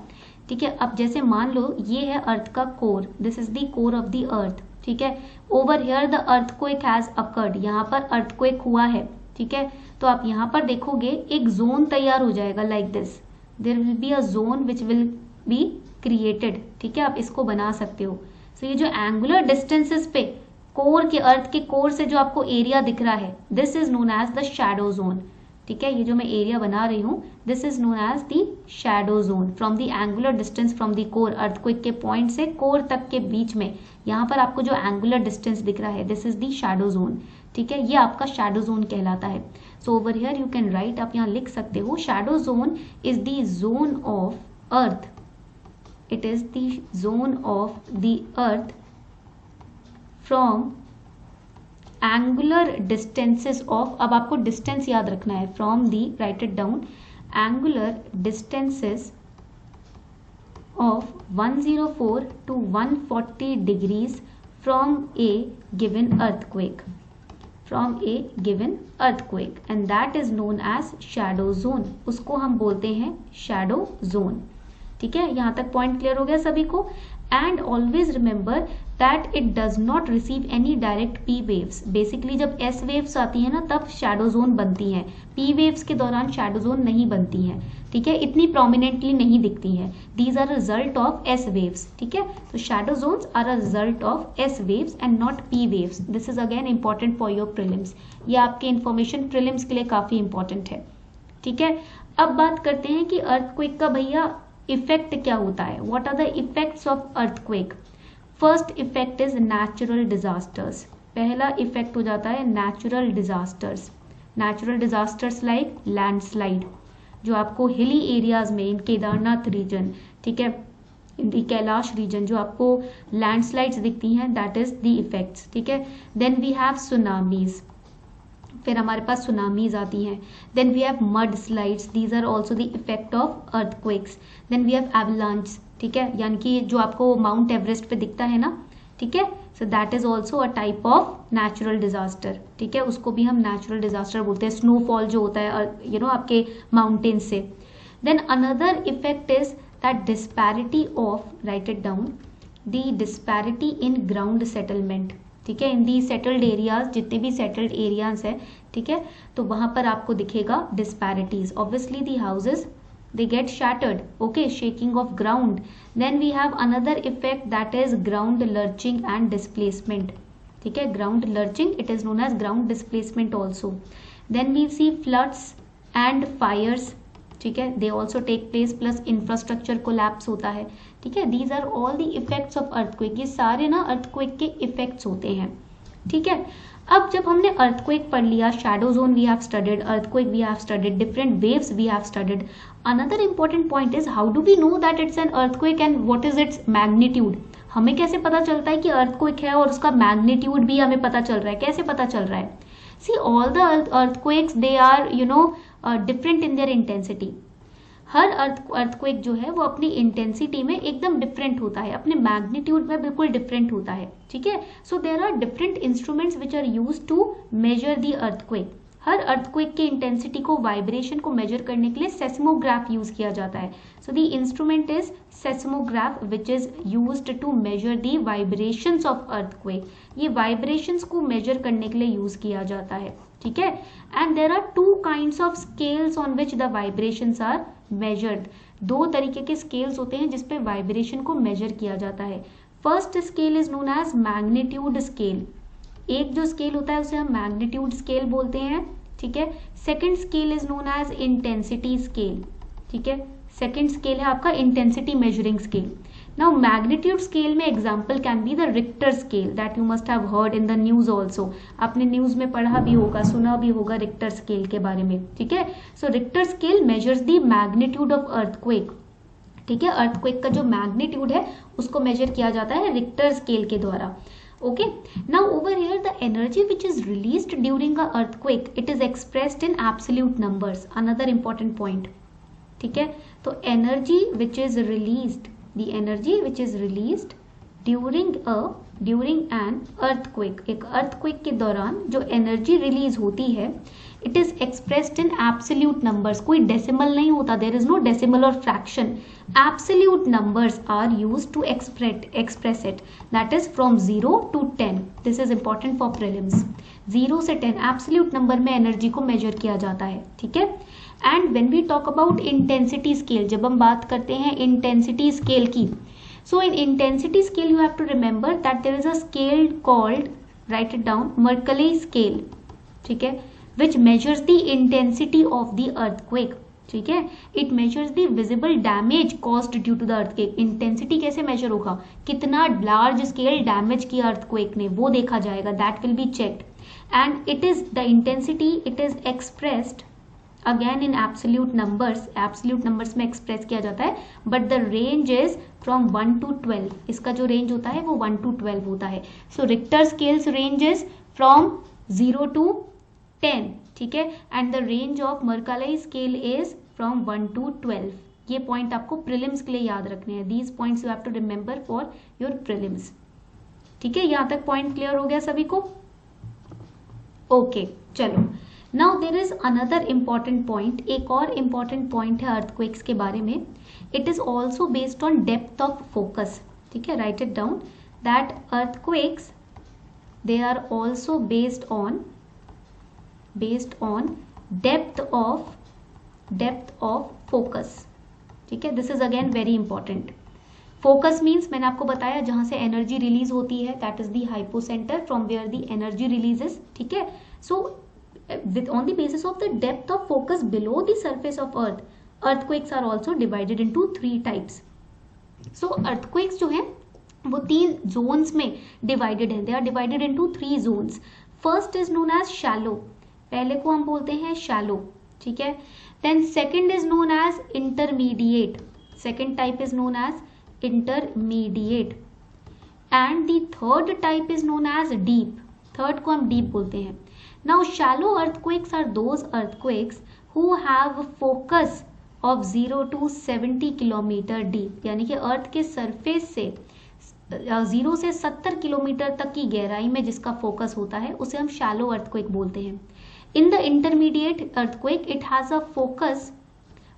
ठीक है। अब जैसे मान लो ये है अर्थ का core, this is the core of the अर्थ, ठीक है। Over here the earthquake has occurred, यहाँ पर अर्थक्वेक हुआ है, ठीक है। तो आप यहाँ पर देखोगे एक जोन तैयार हो जाएगा like this, there will be a zone which will be created, ठीक है। आप इसको बना सकते हो। सो ये जो एंगुलर डिस्टेंसेस पे कोर के, अर्थ के कोर से जो आपको एरिया दिख रहा है, this is known as the shadow zone, ठीक है। ये जो मैं एरिया बना रही हूँ, this is known as the shadow zone from the angular distance from the core, earthquake के पॉइंट से कोर तक के बीच में यहाँ पर आपको जो एंगुलर डिस्टेंस दिख रहा है, this is the shadow zone, ठीक है। ये आपका शैडो जोन कहलाता है। सो over here you can write, आप यहाँ लिख सकते हो, shadow zone is the zone of earth, it is the zone of the earth from angular distances of, अब आपको डिस्टेंस याद रखना है, from the, right it down, angular distances of 104 to 140 degrees from a given earthquake, from a given earthquake, and that is known as shadow zone, उसको हम बोलते हैं shadow zone, ठीक है। यहाँ तक पॉइंट क्लियर हो गया सभी को? And always remember that it does not receive any direct P waves. Basically जब एस वेव्स आती है ना, तब शैडो जोन बनती हैं। पी वेव्स के दौरान शैडो जोन नहीं बनती हैं, ठीक है, इतनी प्रोमिनेंटली नहीं दिखती हैं। These are result of S waves, ठीक है। तो shadow zones are a result of S waves and not P waves. This is again important for your prelims, ये आपके इन्फॉर्मेशन प्रीलिम्स के लिए काफी इंपॉर्टेंट है, ठीक है। अब बात करते हैं कि अर्थक्वेक का भैया इफेक्ट क्या होता है। What are the effects of earthquake? First effect is natural disasters, पहला इफेक्ट हो जाता है natural disasters. Natural disasters like landslide, जो आपको हिली एरियाज में, इन केदारनाथ रीजन, ठीक है, इन दी कैलाश रीजन, जो आपको लैंडस्लाइड्स दिखती हैं, दैट इज द इफेक्ट्स, ठीक है। देन वी हैव सुनामीज, फिर हमारे पास सुनामीज आती हैं। Then we have mud slides, these are also the effect of earthquakes. Then we have avalanche, ठीक है, यानी कि जो आपको माउंट एवरेस्ट पे दिखता है ना, ठीक है, सो that is also a type of natural disaster, ठीक है, उसको भी हम नेचुरल डिजास्टर बोलते हैं। स्नोफॉल जो होता है आपके माउंटेन से। Then another effect is that disparity of, write it down, the disparity in ground settlement, ठीक है, इन दी सेटल्ड एरियाज, जितने भी सेटल्ड एरियाज है, ठीक है, तो वहां पर आपको दिखेगा disparities. Obviously the houses they get shattered, okay, shaking of ground. Then we have another effect that is ground lurching and displacement, ठीक है, ground lurching, it is known as ground displacement also. Then we see floods and fires, ठीक है, they also take place, plus infrastructure collapse होता है, ठीक है। These are all the effects of earthquake, ये सारे ना earthquake के effects होते हैं, ठीक है। अब जब हमने अर्थक्वेक पढ़ लिया, shadow zone we have studied, earthquake we have studied, different waves we have studied, another important point is how do we know that it's an earthquake and what is its magnitude. हमें कैसे पता चलता है कि earthquake है और उसका magnitude भी हमें पता चल रहा है, कैसे पता चल रहा है? See all the earthquakes they are different in their intensity. हर अर्थक्वेक जो है वो अपनी इंटेंसिटी में एकदम डिफरेंट होता है, अपने मैग्नीट्यूड में बिल्कुल डिफरेंट होता है, ठीक है। So there are different instruments which are used to measure the earthquake. हर अर्थक्वेक के इंटेंसिटी को, वाइब्रेशन को मेजर करने के लिए सेस्मोग्राफ यूज किया जाता है। So the instrument is seismograph which is used to measure the vibrations of earthquake. ये वाइब्रेशंस को मेजर करने के लिए यूज किया जाता है, ठीक है। And there are two kinds of scales on which the vibrations are measured. दो तरीके के स्केल्स होते हैं जिसपे वाइब्रेशन को मेजर किया जाता है। First scale is known as magnitude scale. एक जो स्केल होता है उसे हम मैग्नीट्यूड स्केल बोलते हैं, ठीक है। Second scale is known as intensity scale, ठीक है। सेकंड स्केल है आपका intensity measuring scale. Now magnitude scale में example can be the Richter scale that you must have heard in the news also. आपने न्यूज में पढ़ा भी होगा, सुना भी होगा रिक्टर स्केल के बारे में, ठीक है। So Richter scale measures the magnitude of earthquake, ठीक है। अर्थक्वेक का जो मैग्नीट्यूड है उसको मेजर किया जाता है रिक्टर स्केल के द्वारा। Okay, now over here the energy which is released during a earthquake, it is expressed in absolute numbers. Another important point, ठीक है। तो energy which is released, the energy which is released during an earthquake, एक earthquake के दौरान जो energy release होती है, it is expressed in absolute numbers. कोई decimal नहीं होता, there is no decimal or fraction. Absolute numbers are used to express it. That is from 0 to 10. This is important for prelims. 0 से 10 absolute number में energy को measure किया जाता है, ठीक है। And when we talk about intensity scale, जब हम बात करते हैं intensity scale की, so in intensity scale you have to remember that there is a scale called, write it down, Mercalli scale, ठीक है, which measures the intensity of the earthquake, ठीक है। It measures the visible damage caused due to the earthquake. Intensity कैसे measure होगा, कितना large scale damage किया earthquake ने, वो देखा जाएगा, that will be checked. And it is the intensity, it is expressed again in absolute numbers, absolute numbers में express किया जाता है, but the range is from 1 to 12। इसका जो रेंज होता है वो 1 to 12 होता है। So Richter scales range is from 0 to 10, ठीक है। And the range of Mercalli scale is from 1 to 12। ये पॉइंट आपको प्रीलिम्स के लिए याद रखने हैं। These points you have to remember for your prelims, ठीक है। यहां तक पॉइंट क्लियर हो गया सभी को? ओके, चलो। Now there is another important point, एक और इंपॉर्टेंट पॉइंट है अर्थक्वेक्स के बारे में। It is also based on depth of focus, ठीक है। Write it down that earthquakes they are also based on depth of focus, ठीक है। This is again very important. Focus means मैंने आपको बताया जहां से एनर्जी रिलीज होती है, that is the hypocentre from where the energy releases, ठीक है। सो on the basis of the depth of focus below the surface of earth, earthquakes are also divided into 3 types. So earthquakes जो है वो 3 zones में divided है, they are divided into 3 zones. First is known as shallow, पहले को हम बोलते हैं shallow, ठीक है। Then second is known as intermediate, second type is known as intermediate, and the third type is known as deep, third को हम deep बोलते हैं। Now shallow earthquakes are those earthquakes who have focus of 0 to 70 kilometre deep, यानी कि अर्थ के surface से 0 से 70 kilometre तक की गहराई में जिसका फोकस होता है उसे हम shallow earthquake बोलते हैं। In the intermediate earthquake it has a focus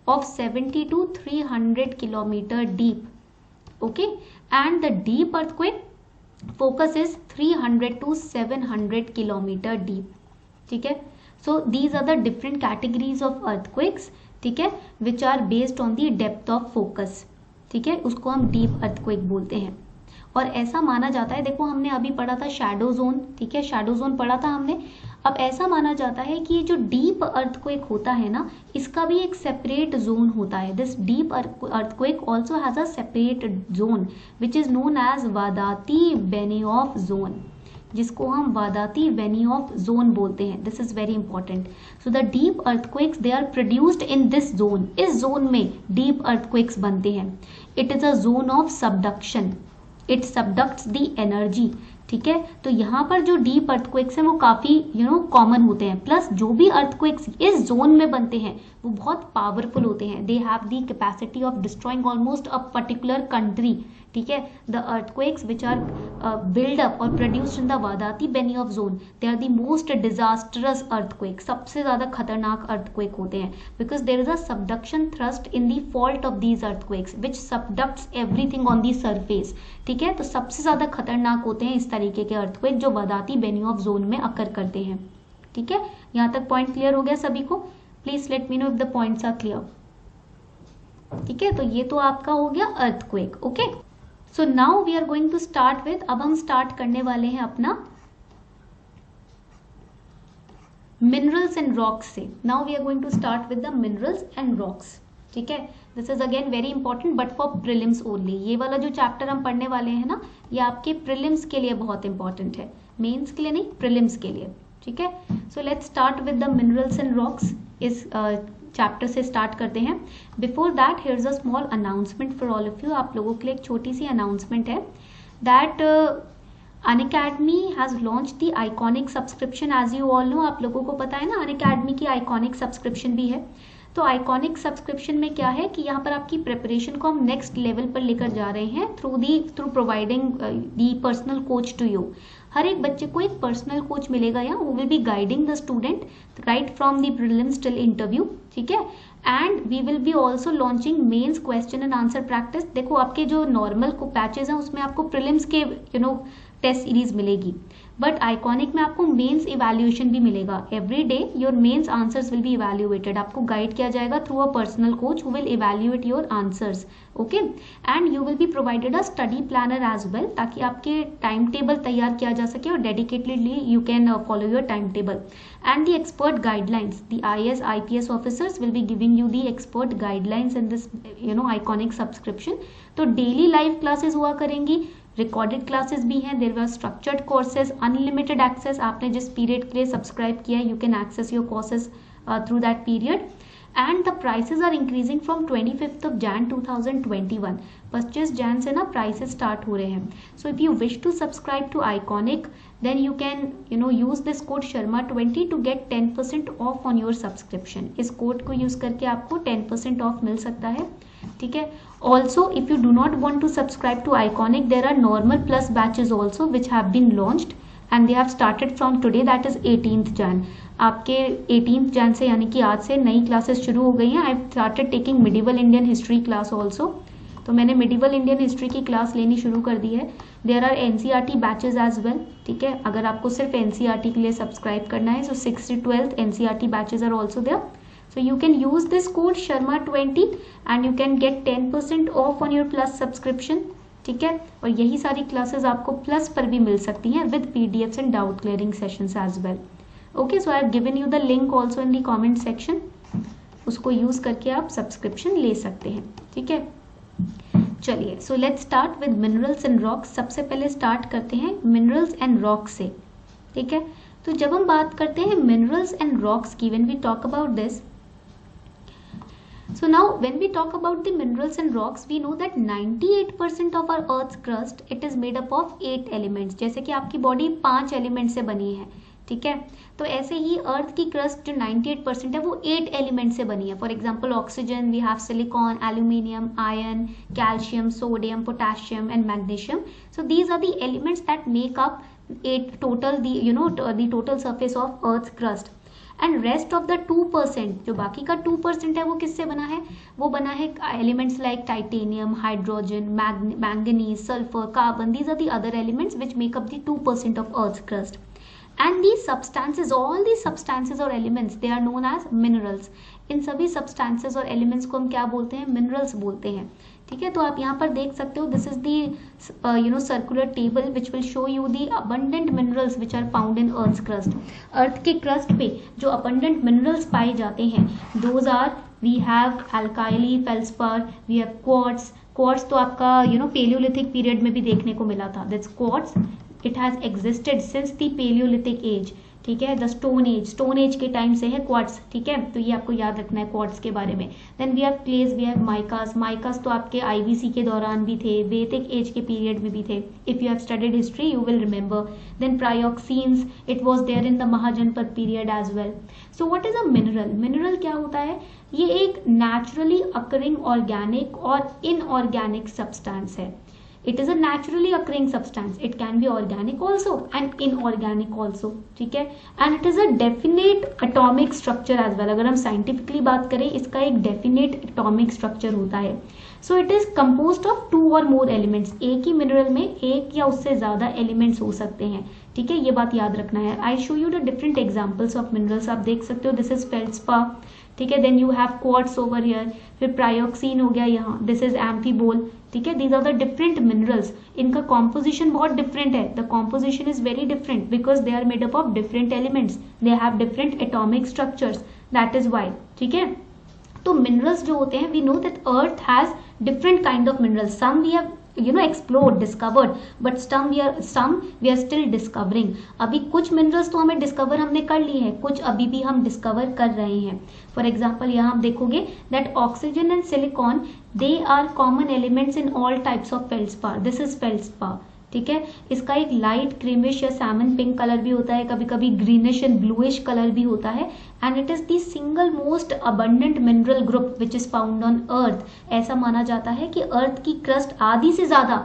of 70 to 300 kilometer deep, okay, and the deep earthquake focus is 300 to 700 kilometer deep, ठीक है। So these are the different categories of earthquakes, ठीक है, which are based on the depth of focus, ठीक है। उसको हम deep earthquake बोलते हैं। और ऐसा माना जाता है, देखो हमने अभी पढ़ा था शैडो जोन, ठीक है, शैडो जोन पढ़ा था हमने। अब ऐसा माना जाता है कि ये जो डीप अर्थक्वेक होता है ना, इसका भी एक सेपरेट जोन होता है। This deep earthquake also has a separate zone which is known as Wadati Benioff zone. जिसको हम वादाती वेनी ऑफ जोन बोलते हैं. This is very important. So the deep earthquakes they are produced in this zone. इस zone में deep earthquakes बनते हैं. It is a zone of subduction. It subducts the energy. ठीक है, तो यहाँ पर जो डीप अर्थक्वेक्स हैं वो काफी कॉमन होते हैं. प्लस जो भी अर्थक्वेक्स इस जोन में बनते हैं वो बहुत पावरफुल होते हैं. They have the capacity of destroying almost a particular country. ठीक है, the earthquakes which are build up और produced in the Wadati Benioff zone, they are the most disastrous earthquake. सबसे ज्यादा खतरनाक अर्थक्वेक होते हैं because there is a subduction thrust in the fault of these earthquakes which subducts everything on the surface. ठीक है, तो सबसे ज्यादा खतरनाक होते हैं इस तरीके के अर्थक्वेक जो वादाती बेनी ऑफ जोन में अकर करते हैं. ठीक है, यहाँ तक पॉइंट क्लियर हो गया सभी को? Please let me know if the points are clear. ठीक है, तो ये तो आपका हो गया earthquake. Okay, so now we are going to start with, अब हम स्टार्ट करने वाले हैं अपना मिनरल्स एंड रॉक्स से. Now we are going to start with the minerals and rocks. ठीक है, this is again very important but for prelims only. ये वाला जो चैप्टर हम पढ़ने वाले हैं ना, ये आपके प्रिलिम्स के लिए बहुत इंपॉर्टेंट है, मेंस के लिए नहीं, प्रिलिम्स के लिए. ठीक है, so let's start with the minerals and rocks. इस चैप्टर से स्टार्ट करते हैं. Before that here is a small announcement for all of you. आप लोगों के लिए एक छोटी सी अनाउंसमेंट है that Unacademy has launch the iconic subscription. As you all know, आप लोगों को पता है ना अनअकैडमी की आइकॉनिक सब्सक्रिप्शन भी है. तो आइकॉनिक सब्सक्रिप्शन में क्या है कि यहाँ पर आपकी प्रिपरेशन को हम नेक्स्ट लेवल पर लेकर जा रहे हैं through providing the personal coach to you. हर एक बच्चे को एक पर्सनल कोच मिलेगा यहाँ, who will be guiding the student right from the prelims till interview. ठीक है, and we will be also launching mains question and answer practice. देखो आपके जो नॉर्मल को पैचेज हैं उसमें आपको प्रीलिम्स के टेस्ट सीरीज मिलेगी, बट आइकॉनिक में आपको मेंस इवैल्यूएशन भी मिलेगा. Every day your mains answers will be evaluated. आपको गाइड किया जाएगा through a personal coach who will evaluate your answers. Okay, and you will be provided a study planner as well, ताकि आपके time table तैयार किया जा सके और dedicatedly you can follow your time table. And the expert guidelines, the IAS IPS officers will be giving you the expert guidelines in this iconic subscription. तो daily live classes हुआ करेंगी, recorded classes भी हैं, there are structured courses, unlimited access. आपने जिस period के लिए subscribe किया है you can access your courses through that period. And the prices are increasing from 25th of Jan 2021. 25 Jan से ना प्राइसेस स्टार्ट हो रहे हैं. So if you wish to subscribe to iconic then you can use this code Sharma20 to get 10% off on your subscription. इस code को use करके आपको 10% of मिल सकता है. ठीक है, also if you do not want to subscribe to Iconic, there are normal plus batches also which have been launched and they have started from today, that is 18th Jan. आपके 18th Jan से यानी कि आज से नई classes शुरू हो गई हैं. I started taking medieval Indian history class also. तो मैंने मिडिवल इंडियन हिस्ट्री की क्लास लेनी शुरू कर दी है. There are NCERT batches as well. ठीक है, अगर आपको सिर्फ NCERT के लिए सब्सक्राइब करना है, so 6th to 12th NCERT batches are also there. So you can use this code Sharma20 and you can get 10% off on your plus subscription. ठीक है, और यही सारी क्लासेस आपको प्लस पर भी मिल सकती हैं with PDFs and doubt clearing sessions as well. Okay, so I have given you the link also in the comment section. उसको यूज करके आप सब्सक्रिप्शन ले सकते हैं. ठीक है, चलिए, सो let's start with minerals and rocks. सबसे पहले स्टार्ट करते हैं मिनरल्स एंड रॉक्स से. ठीक है, तो जब हम बात करते हैं मिनरल्स एंड रॉक्स की, when we talk about this, so now when we talk about the minerals and rocks, we know that 98% of our earth's crust, it is made up of 8 elements. जैसे कि आपकी body 5 element से बनी है. ठीक है, तो ऐसे ही अर्थ की क्रस्ट जो 98% है वो 8 एलिमेंट से बनी है. For example oxygen, we have silicon, aluminium, iron, calcium, sodium, potassium and magnesium. So these are the elements that make up total the total surface of earth crust. And rest of the 2%, जो बाकी का 2% है वो किससे बना है? वो बना है elements like titanium, hydrogen, manganese, sulphur, carbon. These are the other elements which make up the 2% of earth crust. And these substances, all these substances or elements, they are known as minerals. इन सभी substances और elements को हम क्या बोलते हैं? minerals बोलते हैं. ठीक है, तो आप यहाँ पर देख सकते हो, this is the circular table which will show you the abundant minerals which are found in Earth's crust. अर्थ के क्रस्ट पे जो abundant minerals पाए जाते हैं, those are, we have alkali, feldspar, we have quartz. quartz तो आपका Paleolithic period में भी देखने को मिला था. That's quartz. It has existed since the palaeolithic age, ठीक है, द स्टोन एज के टाइम से है क्वार्ट्स, ठीक है, तो ये आपको याद रखना है क्वार्ट्स के बारे में। Then we have clays, we have micas तो आपके आईवीसी के दौरान भी थे, वैदिक एज के पीरियड में भी थे, if you have studied history you will remember. Then pyroxenes, it was there in the Mahajanapada period as well. So what is a mineral? Mineral क्या होता है? ये एक नेचुरली अकरिंग ऑर्गेनिक और इनऑर्गेनिक सब्सटेंस है। It is a naturally occurring substance. It can be organic also and inorganic also, ठीक है, and it is a definite atomic structure as well. अगर हम scientifically बात करें, इसका एक definite atomic structure होता है. So it is composed of 2 or more elements. एक ही mineral में एक या उससे ज़्यादा elements हो सकते हैं, ठीक है, ये बात याद रखना है. I show you the different examples of minerals. आप देख सकते हो, this is feldspar, ठीक है, then you have quartz over here, फिर प्रायोक्सीन हो गया यहाँ, दिस इज एम्फीबोल, ठीक है, these are the different minerals. इनका कॉम्पोजिशन बहुत डिफरेंट है, the composition is very different because they are made up of different elements, they have different atomic structures, that is why, ठीक है। तो minerals जो होते हैं, we know that earth has different kind of minerals, some we have explored, discovered, but some we are still discovering. अभी कुछ minerals तो हमें discover हमने कर ली है, कुछ अभी भी हम discover कर रहे हैं. For example, यहाँ आप देखोगे that oxygen and silicon, they are common elements in all types of feldspar. This is feldspar, ठीक है। इसका एक लाइट क्रीमिश या सैमन पिंक कलर भी होता है, कभी कभी ग्रीनिश एंड ब्लूइश कलर भी होता है, and it is the single most abundant mineral group which is found on earth. ऐसा माना जाता है कि अर्थ की क्रस्ट आधी से ज्यादा,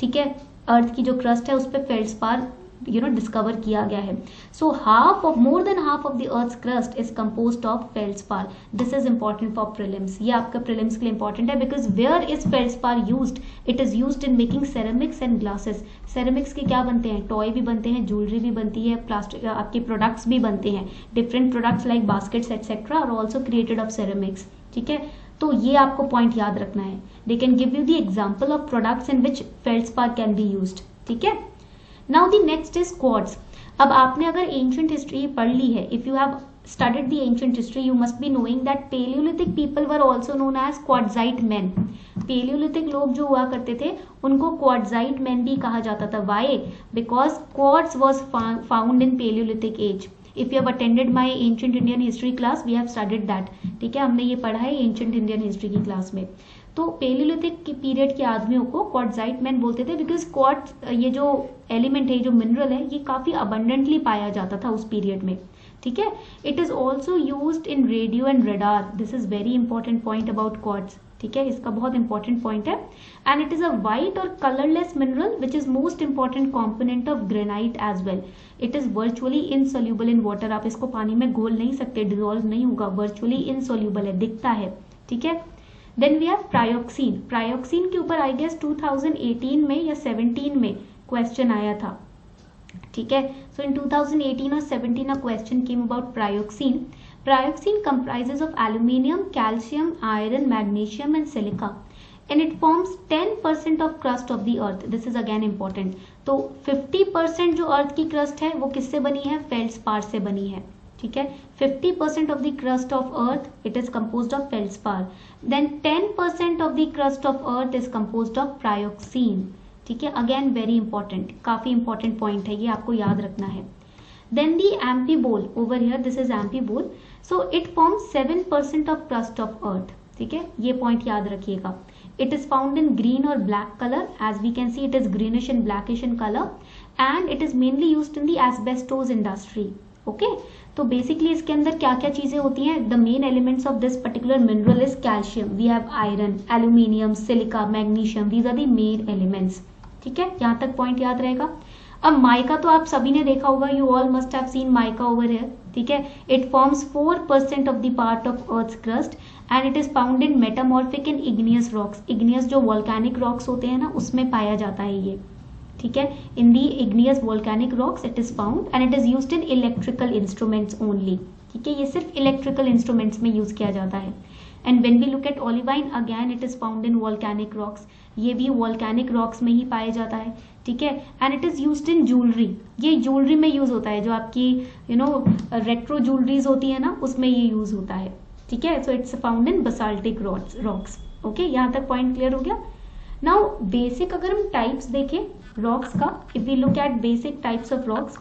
ठीक है, अर्थ की जो क्रस्ट है उस पर फेल्डस्पार डिस्कवर किया गया है। So more than half of the earth's crust is composed of feldspar. This is important for prelims, ये आपका प्रीलिम्स के लिए इंपॉर्टेंट है, because where is feldspar used? It is used in making ceramics and glasses. Ceramics के क्या बनते हैं? Toy भी बनते हैं, ज्वेलरी भी बनती है, प्लास्टिक आपके प्रोडक्ट्स भी बनते हैं, different products like baskets etcetera are also created of ceramics, ठीक है। तो ये आपको पॉइंट याद रखना है। They can give you the example of products in which feldspar can be used, ठीक है। Now the next is quartz. अब आपने अगर एंशिएंट हिस्ट्री पढ़ ली है, if you have studied the ancient history, you must be knowing that Paleolithic people were also known as quartzite men. Paleolithic लोग जो हुआ करते थे उनको quartzite men भी कहा जाता था. Why? Because quartz was found in Paleolithic age. If you have attended my ancient Indian history class, we have studied that. ठीक है, हमने ये पढ़ा है ancient Indian history की क्लास में. तो पेलियोलिथिक पीरियड के आदमियों को क्वार्ट्जाइट मैन बोलते थे, बिकॉज क्वार्ट्ज ये जो एलिमेंट है, जो मिनरल है, ये काफी अबंडेंटली पाया जाता था उस पीरियड में, ठीक है। It is also used in radio and radar. This is very important point about quartz, ठीक है, इसका बहुत इंपॉर्टेंट पॉइंट है। And it is a white और colourless mineral which is most important component of granite as well. It is virtually insoluble in water. आप इसको पानी में घोल नहीं सकते, डिजोल्व नहीं होगा, वर्चुअली इनसोल्यूबल है, दिखता है, ठीक है। Then we have pyroxene. Pyroxene के ऊपर आई गेस 2018 में या 17 में क्वेश्चन आया था, ठीक है। सो इन 2018 और 17 a question came about प्रायोक्सीन. Prayoxene comprises of aluminium, calcium, iron, magnesium and silica, and it forms 10% of crust of the earth. This is again important. तो 50% जो अर्थ की क्रस्ट है वो किससे बनी है? फेल्डस्पार से बनी है, ठीक है। 50% of the crust of earth it is composed of feldspar. Then 10% of the crust of earth is composed of prayoxene, ठीक है। अगेन वेरी इंपॉर्टेंट, काफी इंपॉर्टेंट पॉइंट है, ये आपको याद रखना है। Then the amphibole over here, this is amphibole, so it forms 7% of crust of earth, ठीक है, ये पॉइंट याद रखिएगा। It is found in green और black colour, as we can see it is greenish and blackish in colour, and it is mainly used in the asbestos industry, okay. तो basically इसके अंदर क्या क्या चीजें होती हैं? The main elements of this particular mineral is calcium, we have iron, aluminium, silica, magnesium, these are the main elements, ठीक है। यहाँ तक पॉइंट याद रहेगा। अब माइका तो आप सभी ने देखा होगा, you all must have seen mica over here, ठीक है। It forms 4% of the part of earth's crust and it is found in metamorphic and igneous rocks. Igneous जो वोल्केनिक रॉक्स होते हैं ना, उसमें पाया जाता है ये, ठीक है। In the igneous volcanic rocks it is found and it is used in electrical instruments only, ठीक है, ये सिर्फ इलेक्ट्रिकल इंस्ट्रूमेंट्स में यूज किया जाता है। And when we look at olivine, again it is found in volcanic rocks, ये भी वोल्केनिक रॉक्स में ही पाया जाता है, ठीक है। And it is used in jewellery, ये ज्वेलरी में यूज होता है, जो आपकी रेट्रो ज्वेलरीज होती है ना, उसमें ये यूज होता है, ठीक है। So it's found in basaltic rocks, okay. यहाँ तक पॉइंट क्लियर हो गया। नाउ बेसिक अगर हम टाइप्स देखें rocks का, if we look at basic types of rocks,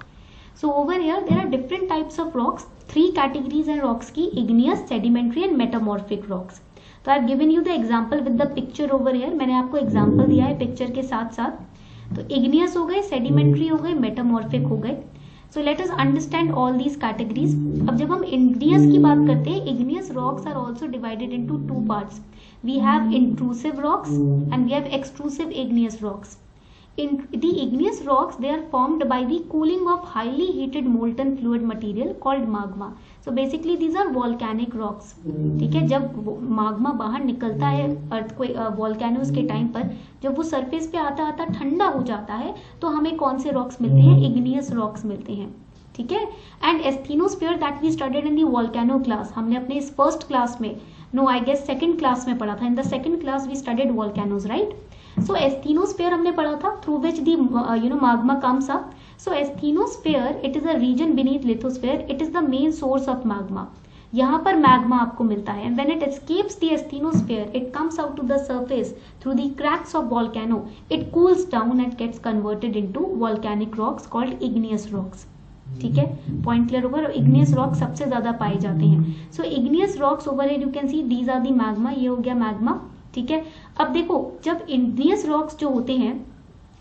so over here there are different types of rocks, 3 categories हैं rocks की, igneous, sedimentary and metamorphic rocks. तो I have given you the example with the picture over here, मैंने आपको example दिया है picture के साथ साथ. तो igneous हो गए, sedimentary हो गए, metamorphic हो गए. So let us understand all these categories. अब जब हम igneous की बात करते हैं, igneous rocks are also divided into 2 parts. We have intrusive rocks and we have extrusive igneous rocks. In the igneous rocks, they are formed by the cooling of highly heated molten fluid material called magma. So basically these are volcanic rocks. ठीक है, जब magma बाहर निकलता है earthquake volcanoes के time पर, जब वो सरफेस पे आता आता ठंडा हो जाता है, तो हमें कौन से रॉक्स मिलते हैं? igneous रॉक्स मिलते हैं. ठीक है. And asthenosphere that we studied in the volcano class, हमने अपने इस फर्स्ट क्लास में, no I guess second class में पढ़ा था. In the second class we studied volcanoes, right? So asthenosphere हमने पढ़ा था, through which the magma comes up. So asthenosphere, it is a region beneath lithosphere. It is the main source of magma. यहाँ पर magma आपको मिलता है. And when it escapes the asthenosphere, it comes out to the surface through the cracks of volcano. It cools down and gets converted into volcanic rocks called igneous rocks. ठीक है, point clear होगा. igneous rocks सबसे ज्यादा पाए जाते हैं. So igneous rocks over here you can see these are the magma. ये हो गया magma. ठीक है. अब देखो, जब igneous rocks जो होते हैं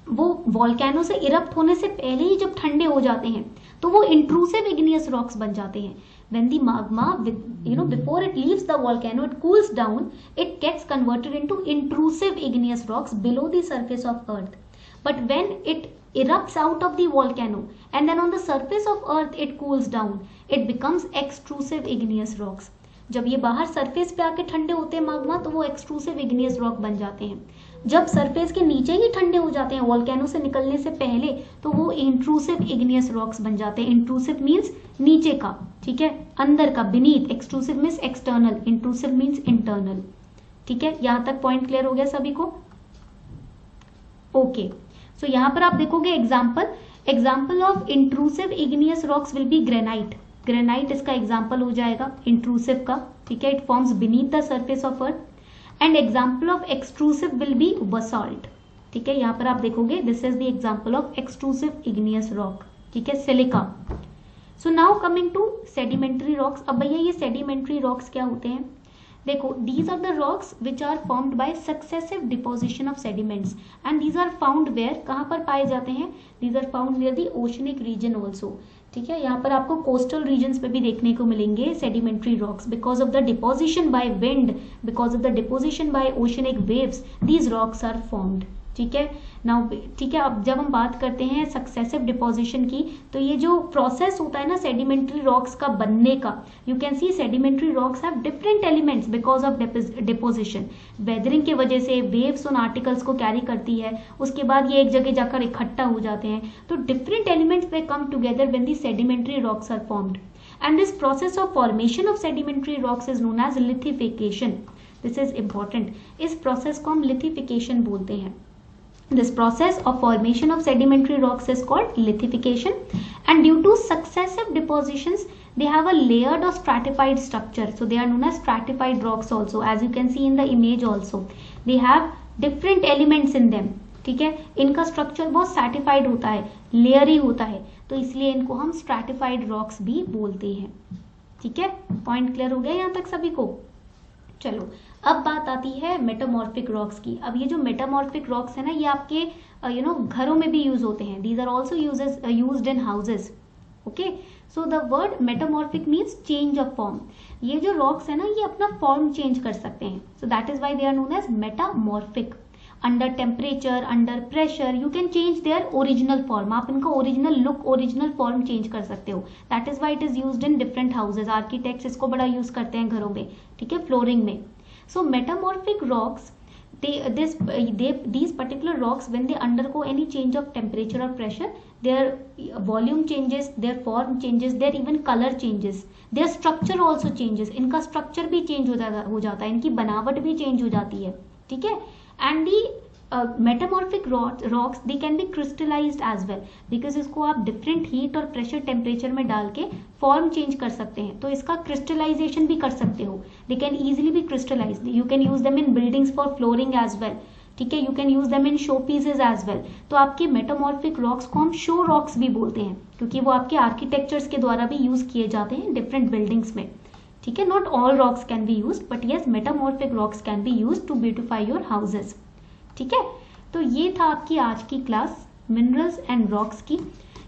वो वॉल्केनो से इरप्ट होने से पहले ही जब ठंडे हो जाते हैं तो वो intrusive igneous rocks बन जाते हैं. When the magma, before it leaves the volcano, it cools down, it gets converted into intrusive igneous rocks below the surface of earth. But when it erupts out of the volcano and then on the surface of earth it cools down, it becomes extrusive igneous rocks. जब ये बाहर surface पे आके ठंडे होते हैं Magma, तो वो एक्सट्रूसिव इग्नियस रॉक बन जाते हैं. जब सरफेस के नीचे ही ठंडे हो जाते हैं वोल्केनो से निकलने से पहले, तो वो इंट्रूसिव इग्नियस रॉक्स बन जाते हैं. इंट्रूसिव मीन्स नीचे का, ठीक है, अंदर का, beneath. Extrusive means external, intrusive means internal. ठीक है, यहां तक पॉइंट क्लियर हो गया सभी को? ओके. सो यहाँ पर आप देखोगे example of intrusive igneous rocks will be granite. Granite इसका एग्जाम्पल हो जाएगा इंट्रूसिव का. ठीक है, it forms beneath the surface of earth. And example of extrusive will be basalt. ठीक है, यहाँ पर आप देखोगे this is the example of extrusive igneous rock. ठीक है, silica. So now coming to sedimentary rocks. अब भैया ये सेडिमेंट्री रॉक्स क्या होते हैं? देखो, these are the rocks which are formed by successive deposition of sediments and these are found where, कहाँ पर पाए जाते हैं? These are found near the oceanic region also. ठीक है, यहाँ पर आपको कोस्टल रीजन्स पे भी देखने को मिलेंगे sedimentary rocks. Because of the deposition by wind, because of the deposition by oceanic waves, these rocks are formed. ठीक है, नाउ ठीक है, अब जब हम बात करते हैं सक्सेसिव डिपोजिशन की, तो ये जो प्रोसेस होता है ना सेडिमेंट्री रॉक्स का बनने का, you can C sedimentary rocks have different elements because of deposition. Weathering की वजह से वेव्स उन आर्टिकल्स को कैरी करती है, उसके बाद ये एक जगह जाकर इकट्ठा हो जाते हैं. तो different elements they come together when the sedimentary rocks are formed. And this process of formation of sedimentary rocks is known as lithification. This is important. इस प्रोसेस को हम लिथिफिकेशन बोलते हैं. This process of formation of sedimentary rocks is called lithification, and due to successive depositions they have a layered or stratified structure, so they are known as stratified rocks also. As you can see in the image also, they have different elements in them. ठीक है, इनका structure बहुत stratified होता है, लेयरी होता है, तो इसलिए इनको हम स्ट्रैटिफाइड रॉक्स भी बोलते हैं. ठीक है, पॉइंट क्लियर हो गया यहाँ तक सभी को? चलो, अब बात आती है मेटामॉर्फिक रॉक्स की. अब ये जो मेटामॉर्फिक रॉक्स है ना, ये आपके घरों में भी यूज होते हैं. These are also used in houses. Okay, so the word metamorphic means change of form. ये जो रॉक्स है ना, ये अपना फॉर्म चेंज कर सकते हैं. So that is why they are known as metamorphic. Under temperature, under pressure, you can change their original form. आप इनका original look, original form change कर सकते हो. That is why it is used in different houses. Architects इसको बड़ा use करते हैं घरों में. ठीक है, फ्लोरिंग में. So metamorphic rocks, these particular rocks, when they undergo any change of temperature or pressure, their volume changes, their form changes, their even color changes, their structure also changes. इनका structure भी change हो जाता है, इनकी बनावट भी change हो जाती है. ठीक है, and the metamorphic rocks they can be crystallized as well, because इसको आप different heat और pressure temperature में डाल के form change कर सकते हैं. तो इसका crystallization भी कर सकते हो. They can easily be crystallized. You can use them in buildings for flooring as well. ठीक है, you can use them in show pieces as well. तो आपके मेटामॉर्फिक रॉक्स को हम शो रॉक्स भी बोलते हैं, क्योंकि वो आपके आर्किटेक्चर्स के द्वारा भी यूज किए जाते हैं डिफरेंट बिल्डिंग्स में, ठीक है। Not all rocks can be use, but yes metamorphic rocks can be use to beautify your houses, ठीक है। तो ये था आपकी आज की क्लास मिनरल्स एंड रॉक्स की।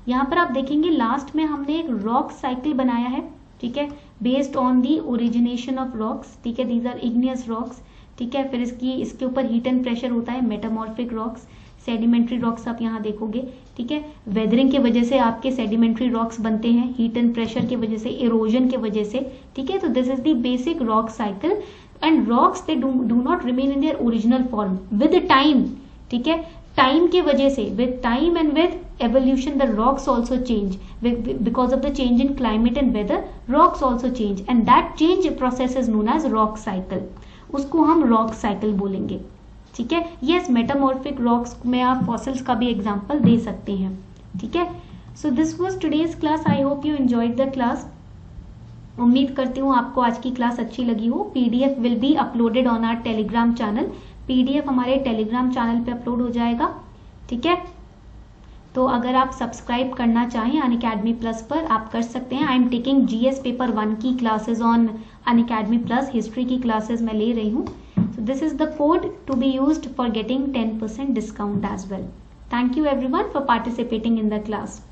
यहाँ पर आप देखेंगे लास्ट में हमने एक रॉक साइकिल बनाया है, ठीक है, based on the origination of rocks, ठीक है, दीज आर इग्नियस रॉक्स, ठीक है। फिर इसके ऊपर हीट एंड प्रेशर होता है, मेटामॉर्फिक रॉक्स, सेडिमेंट्री रॉक्स आप यहाँ देखोगे, ठीक है। वेदरिंग की वजह से आपके सेडिमेंट्री रॉक्स बनते हैं, हीट एंड प्रेशर की वजह से, इरोजन की वजह से, ठीक है। तो this is the basic rock cycle and rocks they do not remain in their original form with time, ठीक है। टाइम की वजह से, with time and with evolution the rocks also change because of the change in climate and weather, rocks also change and that change process is known as rock cycle, उसको हम rock cycle बोलेंगे, ठीक है। yes metamorphic rocks में आप fossils का भी example दे सकते हैं, ठीक है। so this was today's class, I hope you enjoyed the class। उम्मीद करती हूँ आपको आज की क्लास अच्छी लगी हो। PDF will be uploaded on our telegram channel, PDF हमारे टेलीग्राम चैनल पे अपलोड हो जाएगा, ठीक है। तो अगर आप सब्सक्राइब करना चाहें अनअकैडमी प्लस पर, आप कर सकते हैं। I am taking GS paper 1 की classes on Unacademy plus, history की क्लासेस मैं ले रही हूँ। So this is the code to be used for getting 10% discount as well. Thank you everyone for participating in the class.